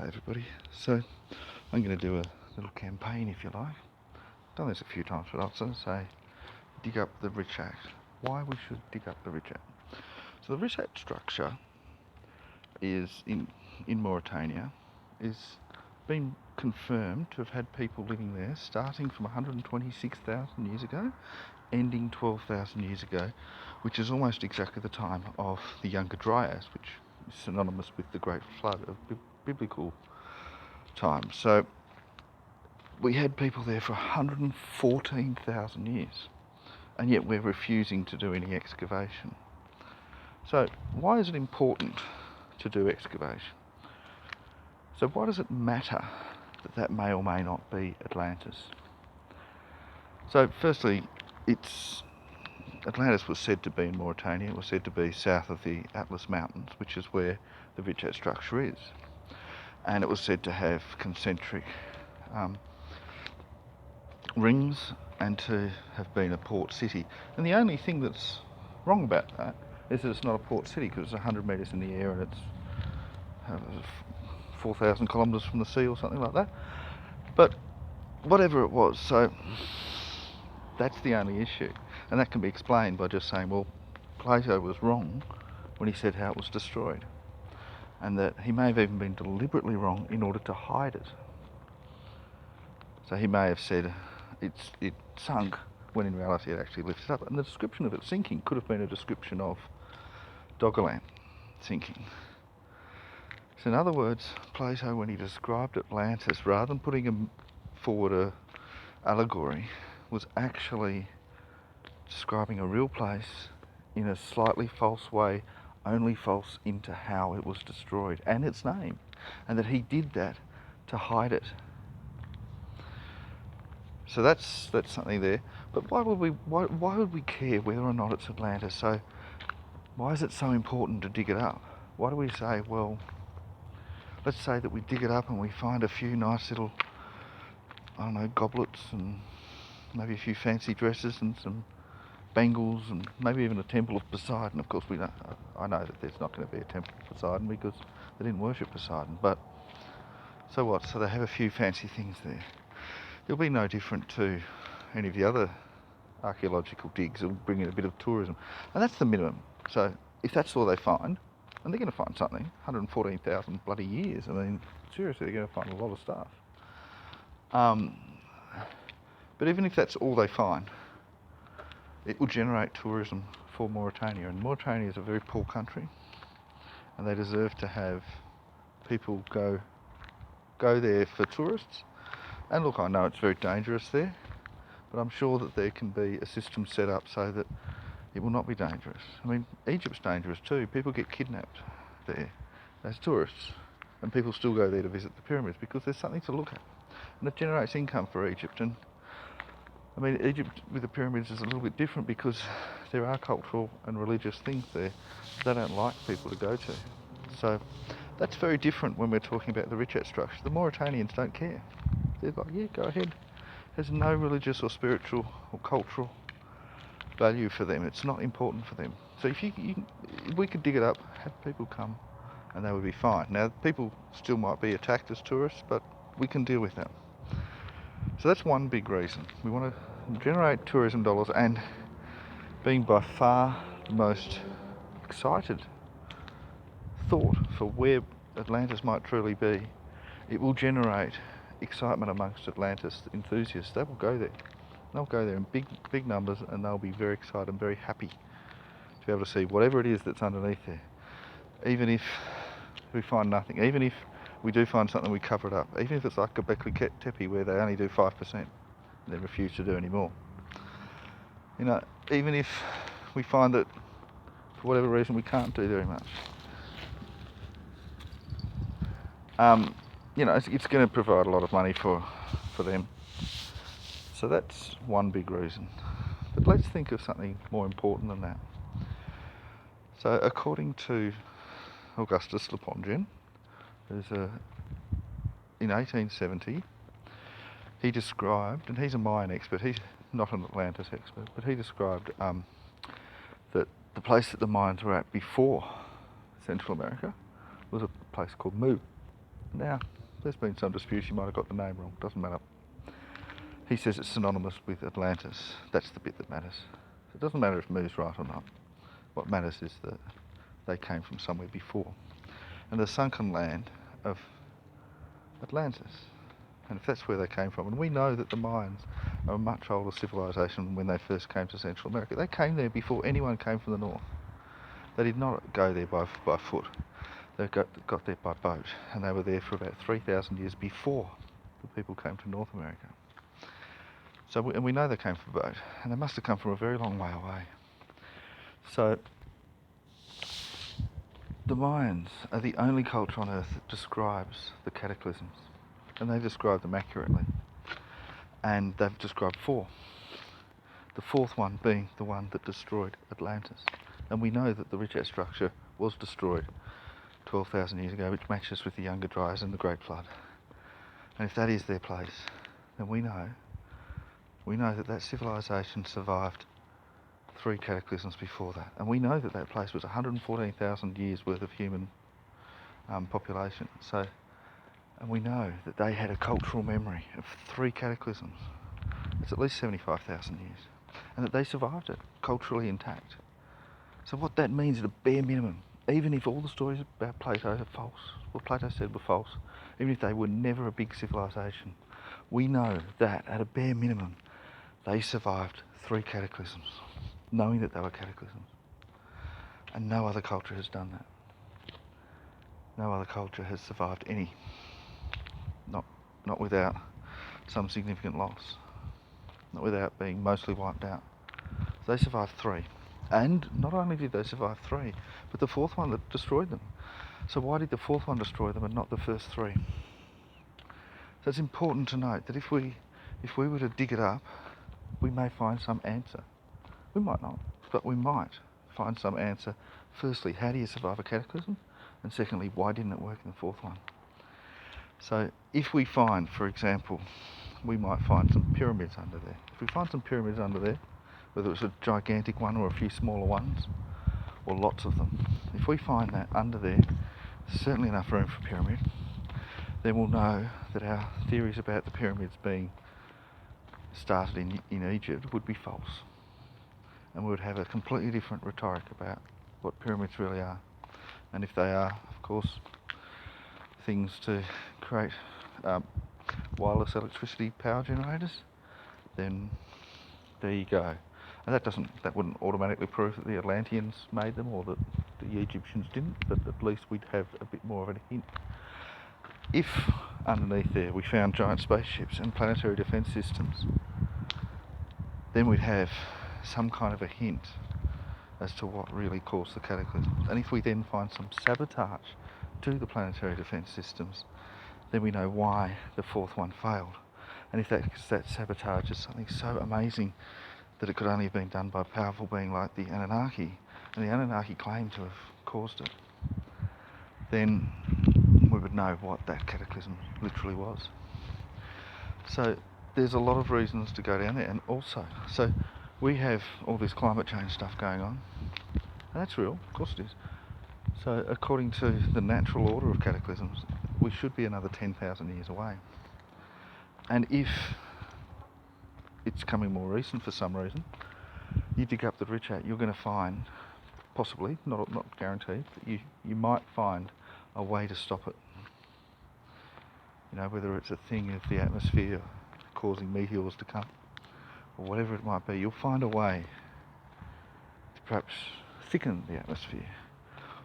G'day everybody. So I'm going to do a little campaign, if you like. I've done this a few times, but I was going to say dig up the Richat. Why we should dig up the Richat. So the Richat structure is in Mauritania, is been confirmed to have had people living there starting from 126,000 years ago, ending 12,000 years ago, which is almost exactly the time of the Younger Dryas, which is synonymous with the Great Flood of biblical times. So we had people there for 114,000 years, and yet we're refusing to do any excavation. So why is it important to do excavation? So why does it matter that that may or may not be Atlantis? So firstly, Atlantis was said to be in Mauritania. It was said to be south of the Atlas Mountains, which is where the Richat structure is. And it was said to have concentric rings and to have been a port city. And the only thing that's wrong about that is that it's not a port city, because it's 100 metres in the air and it's 4,000 kilometres from the sea or something like that. But whatever it was, so that's the only issue. And that can be explained by just saying, well, Plato was wrong when he said how it was destroyed, and that he may have even been deliberately wrong in order to hide it. So he may have said it sunk when in reality it actually lifted up. And the description of it sinking could have been a description of Doggerland sinking. So in other words, Plato, when he described Atlantis, rather than putting forward a allegory, was actually describing a real place in a slightly false way, only false into how it was destroyed and its name, and that he did that to hide it. So that's something there. But why would we care whether or not it's Atlantis? So why is it so important to dig it up? Why do we say, well, let's say that we dig it up and we find a few nice little, I don't know, goblets and maybe a few fancy dresses and some bangles and maybe even a temple of Poseidon. Of course, I know that there's not going to be a temple of Poseidon because they didn't worship Poseidon. But so what? So they have a few fancy things there. It'll be no different to any of the other archaeological digs. It'll bring in a bit of tourism, and that's the minimum. So if that's all they find, and they're going to find something, 114,000 bloody years. I mean, seriously, they're going to find a lot of stuff. But even if that's all they find, it will generate tourism for Mauritania. And Mauritania is a very poor country, and they deserve to have people go there for tourists. And look, I know it's very dangerous there, but I'm sure that there can be a system set up so that it will not be dangerous. I mean, Egypt's dangerous too. People get kidnapped there as tourists, and people still go there to visit the pyramids because there's something to look at, and it generates income for Egypt. And I mean, Egypt with the pyramids is a little bit different because there are cultural and religious things there they don't like people to go to. So that's very different when we're talking about the Richat structure. The Mauritanians don't care. They're like, yeah, go ahead. There's no religious or spiritual or cultural value for them. It's not important for them. So if we could dig it up, have people come, and they would be fine. Now, people still might be attacked as tourists, but we can deal with that. So that's one big reason. We want to generate tourism dollars, and being by far the most excited thought for where Atlantis might truly be, it will generate excitement amongst Atlantis enthusiasts. They will go there. They'll go there in big numbers, and they'll be very excited and very happy to be able to see whatever it is that's underneath there. Even if we find nothing, even if we do find something, we cover it up. Even if it's like Göbekli Tepe where they only do 5% and they refuse to do any more. You know, even if we find that for whatever reason we can't do very much, you know, it's going to provide a lot of money for them. So that's one big reason. But let's think of something more important than that. So according to Augustus Le Pongin, in 1870, he described, and he's a Mayan expert, he's not an Atlantis expert, but he described that the place that the Mayans were at before Central America was a place called Mu. Now, there's been some disputes, he might have got the name wrong, doesn't matter. He says it's synonymous with Atlantis. That's the bit that matters. It doesn't matter if Moo's right or not. What matters is that they came from somewhere before. And the sunken land of Atlantis. And if that's where they came from, and we know that the Mayans are a much older civilization than when they first came to Central America. They came there before anyone came from the north. They did not go there by foot. They got there by boat, and they were there for about 3,000 years before the people came to North America. So, and we know they came from boat, and they must have come from a very long way away. So, the Mayans are the only culture on Earth that describes the cataclysms, and they describe them accurately. And they've described 4. The 4th one being the one that destroyed Atlantis. And we know that the Richat structure was destroyed 12,000 years ago, which matches with the Younger Dryas and the Great Flood. And if that is their place, then we know that civilization survived 3 cataclysms before that. And we know that that place was 114,000 years worth of human population. So, and we know that they had a cultural memory of 3 cataclysms. It's at least 75,000 years. And that they survived it, culturally intact. So what that means at a bare minimum, even if all the stories about Plato are false, what Plato said were false, even if they were never a big civilization, we know that at a bare minimum, they survived 3 cataclysms, knowing that they were cataclysms. And no other culture has done that. No other culture has survived any, not without some significant loss, not without being mostly wiped out. So they survived 3. And not only did they survive 3, but the 4th one that destroyed them. So why did the 4th one destroy them and not the first 3? So it's important to note that if we were to dig it up, we may find some answer. We might not, but we might find some answer. Firstly, how do you survive a cataclysm? And secondly, why didn't it work in the 4th one? So if we find, for example, we might find some pyramids under there. If we find some pyramids under there, whether it's a gigantic one or a few smaller ones, or lots of them, if we find that under there, certainly enough room for a pyramid, then we'll know that our theories about the pyramids being started in Egypt would be false. And we would have a completely different rhetoric about what pyramids really are. And if they are, of course, things to create wireless electricity power generators, then there you go. And that wouldn't automatically prove that the Atlanteans made them or that the Egyptians didn't, but at least we'd have a bit more of a hint. If underneath there we found giant spaceships and planetary defence systems, then we'd have some kind of a hint as to what really caused the cataclysm. And if we then find some sabotage to the planetary defence systems, then we know why the 4th one failed. And if that sabotage is something so amazing that it could only have been done by a powerful being like the Anunnaki, and the Anunnaki claim to have caused it, then we would know what that cataclysm literally was. So there's a lot of reasons to go down there, and also, so we have all this climate change stuff going on, and that's real, of course it is. So according to the natural order of cataclysms, we should be another 10,000 years away. And if it's coming more recent for some reason, you dig up the Richat, you're going to find, possibly, not guaranteed, but you might find a way to stop it. You know, whether it's a thing of the atmosphere causing meteors to come, or whatever it might be, you'll find a way to perhaps thicken the atmosphere,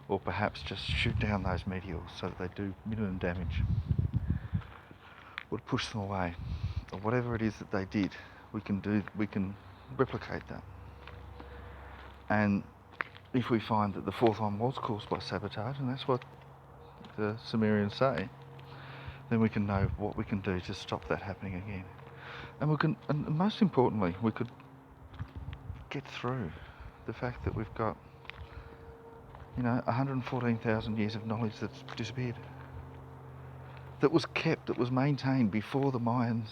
or perhaps just shoot down those meteors so that they do minimum damage, or push them away, or whatever it is that they did, we can replicate that. And if we find that the 4th one was caused by sabotage, and that's what the Sumerians say, then we can know what we can do to stop that happening again. And most importantly, we could get through the fact that we've got, 114,000 years of knowledge that's disappeared. That was kept, that was maintained before the Mayans.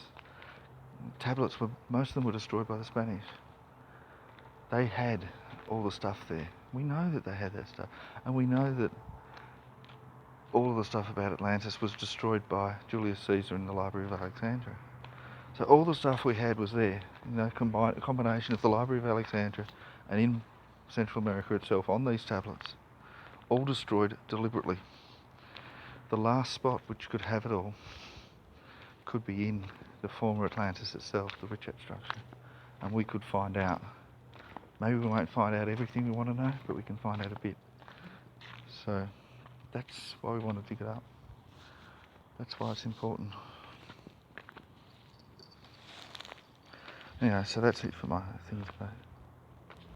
Tablets most of them were destroyed by the Spanish. They had all the stuff there. We know that they had that stuff. And we know that all of the stuff about Atlantis was destroyed by Julius Caesar in the Library of Alexandria. So all the stuff we had was there, a combination of the Library of Alexandria and in Central America itself on these tablets, all destroyed deliberately. The last spot which could have it all could be in the former Atlantis itself, the Richat structure, and we could find out. Maybe we won't find out everything we want to know, but we can find out a bit. So that's why we want to dig it up. That's why it's important. Anyway, so that's it for my thing today.